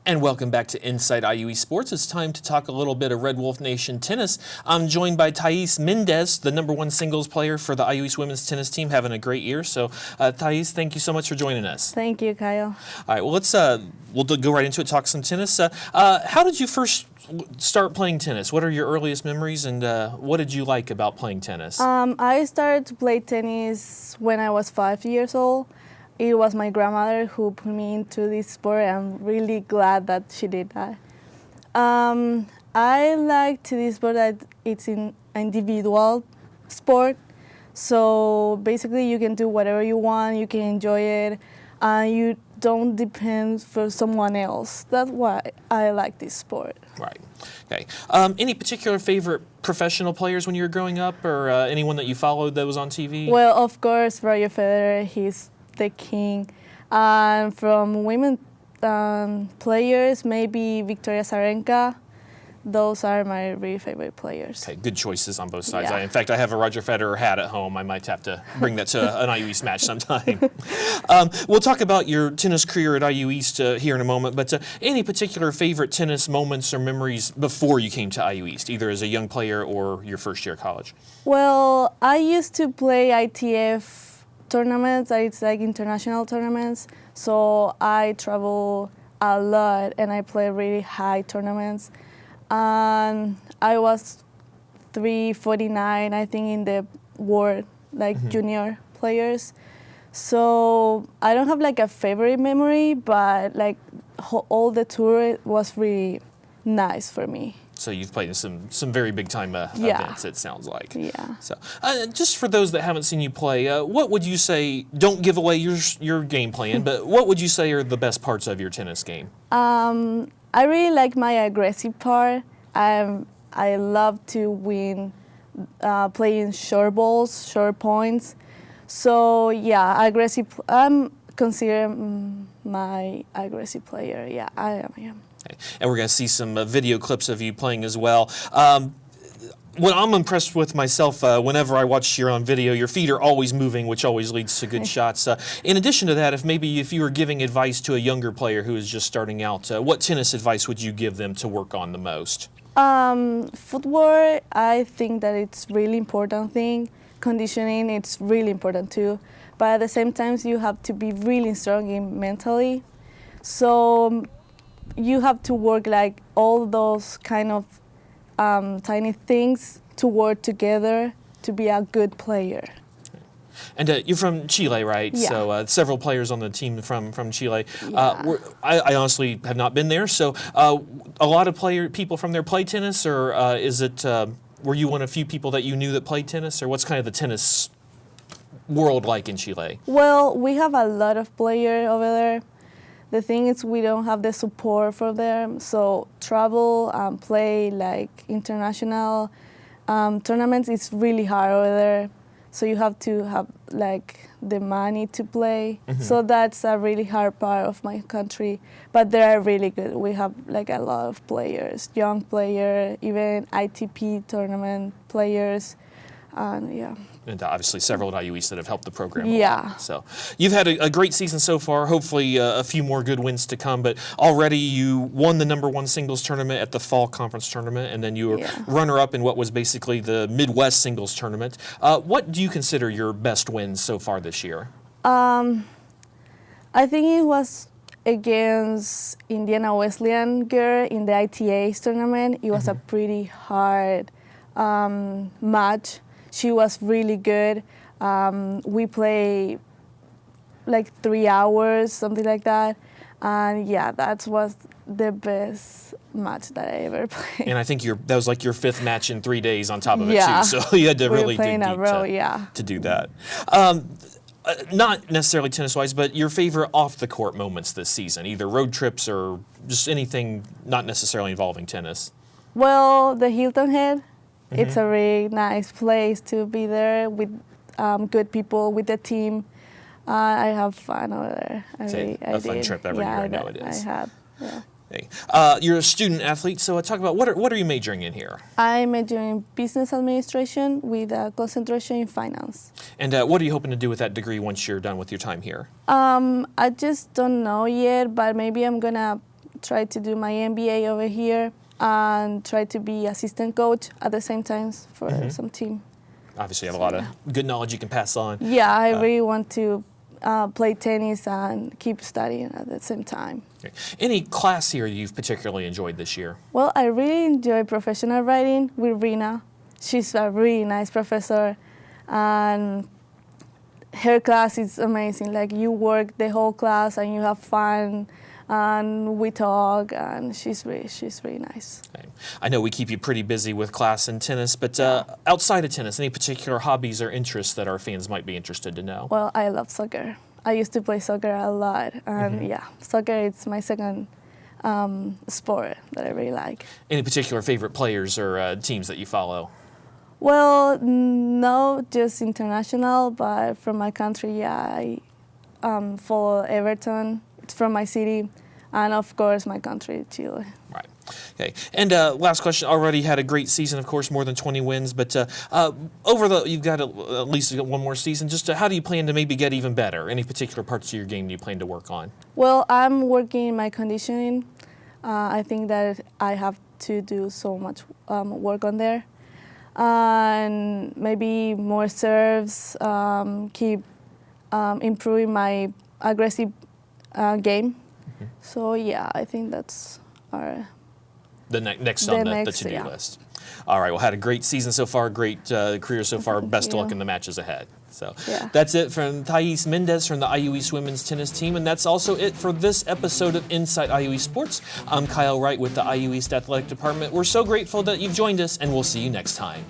And welcome back to Inside IUE Sports. It's time to talk a little bit of Red Wolf Nation tennis. I'm joined by Thais Mendez, the #1 singles player for the IUE women's tennis team, having a great year. So, Thais, thank you so much for joining us. Thank you, Kyle. All right, well, we'll go right into it, talk some tennis. How did you first start playing tennis? What are your earliest memories, and what did you like about playing tennis? I started to play tennis when I was 5 years old. It was my grandmother who put me into this sport. I'm really glad that she did that. I like this sport that it's an individual sport. So basically you can do whatever you want, you can enjoy it, and you don't depend for someone else. That's why I like this sport. Right. Okay. Any particular favorite professional players when you were growing up, or anyone that you followed that was on TV? Well, of course, Roger Federer, he's the king. And from women players, maybe Victoria Azarenka. Those are my really favorite players. Okay, good choices on both sides. Yeah. In fact, I have a Roger Federer hat at home. I might have to bring that to an IU East match sometime. We'll talk about your tennis career at IU East here in a moment, but any particular favorite tennis moments or memories before you came to IU East, either as a young player or your first year of college? Well, I used to play ITF tournaments. It's like international tournaments. So I travel a lot and I play really high tournaments. And I was 349, I think, in the world, junior players. So I don't have like a favorite memory, but like all the tour was really nice for me. So you've played in some very big time events, it sounds like. Yeah. So just for those that haven't seen you play, what would you say, don't give away your game plan, but what would you say are the best parts of your tennis game? I really like my aggressive part. I love to win playing short balls, short points. So yeah, aggressive. I'm considered my aggressive player. Yeah, I am. Yeah. Okay. And we're going to see some video clips of you playing as well. What I'm impressed with myself, whenever I watch you on video, your feet are always moving, which always leads to good shots. In addition to that, if you were giving advice to a younger player who is just starting out, what tennis advice would you give them to work on the most? Footwork, I think that it's really important thing. Conditioning, it's really important too. But at the same time, you have to be really strong mentally. So you have to work like all those kind of tiny things to work together to be a good player. And you're from Chile, right? Yeah. So several players on the team from Chile. Yeah. I honestly have not been there. So a lot of people from there play tennis, or were you one of a few people that you knew that played tennis, or what's kind of the tennis world like in Chile? Well, we have a lot of players over there. The thing is, we don't have the support for them, so travel and play like international tournaments is really hard over there. So you have to have like the money to play. Mm-hmm. So that's a really hard part of my country. But they are really good. We have like a lot of players, young players, even ITP tournament players, and yeah. And obviously several at IU East that have helped the program. Yeah. So you've had a great season so far. Hopefully a few more good wins to come. But already you won the #1 singles tournament at the fall conference tournament, and then you were runner-up in what was basically the Midwest singles tournament. What do you consider your best wins so far this year? I think it was against Indiana Wesleyan girl in the ITA tournament. It was a pretty hard match. She was really good. We played like 3 hours, something like that. And yeah, that was the best match that I ever played. And I think that was like your 5th match in 3 days on top of it too. So you had to really dig deep to do that. Not necessarily tennis-wise, but your favorite off-the-court moments this season, either road trips or just anything not necessarily involving tennis. Well, the Hilton Head. It's a really nice place to be there with good people, with the team. I have fun over there. A fun trip every year, I know it is. I have, yeah. Okay. You're a student athlete, so talk about what are you majoring in here? I'm majoring in business administration with a concentration in finance. And what are you hoping to do with that degree once you're done with your time here? I just don't know yet, but maybe I'm gonna try to do my MBA over here and try to be assistant coach at the same time for some team. Obviously, you have a lot of good knowledge you can pass on. Yeah, I really want to play tennis and keep studying at the same time. Okay. Any class here you've particularly enjoyed this year? Well, I really enjoy professional writing with Rina. She's a really nice professor, and her class is amazing. Like, you work the whole class and you have fun, and we talk, and she's really nice. Okay. I know we keep you pretty busy with class and tennis, but outside of tennis, any particular hobbies or interests that our fans might be interested to know? Well, I love soccer. I used to play soccer a lot, and yeah, soccer is my second sport that I really like. Any particular favorite players or teams that you follow? Well, no, just international, but from my country, yeah, I follow Everton. It's from my city, and of course, my country, Chile. Right. Okay. And last question. Already had a great season, of course, more than 20 wins. But you've got at least one more season. Just how do you plan to maybe get even better? Any particular parts of your game do you plan to work on? Well, I'm working my conditioning. I think that I have to do so much work on there, and maybe more serves. Keep improving my aggressive game. So yeah, I think that's our next on the to-do list. All right. Well, had a great season so far, great career so far. Best of luck in the matches ahead. So that's it from Thais Mendez from the IU East women's tennis team, and that's also it for this episode of Inside IU East Sports. I'm Kyle Wright with the IU East Athletic Department. We're so grateful that you've joined us, and we'll see you next time.